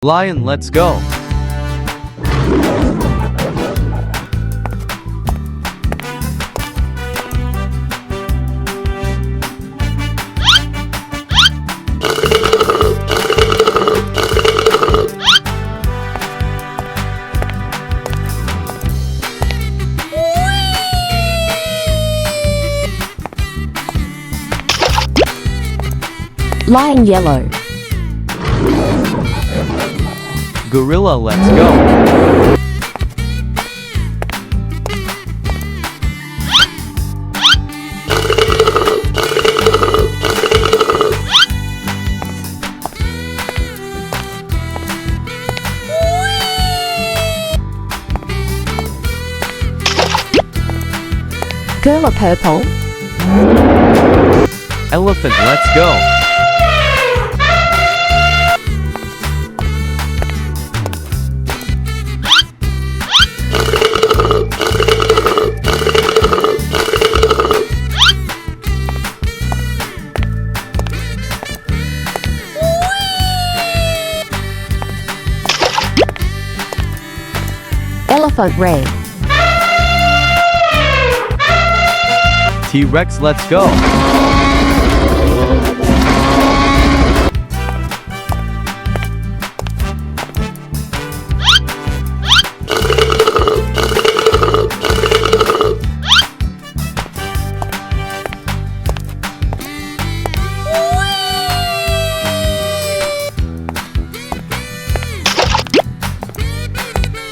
Lion, let's go. Lion yellow. Gorilla, let's go. Gorilla purple. Elephant, let's go. Elephant red. T-Rex, let's go.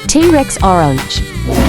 T-Rex orange.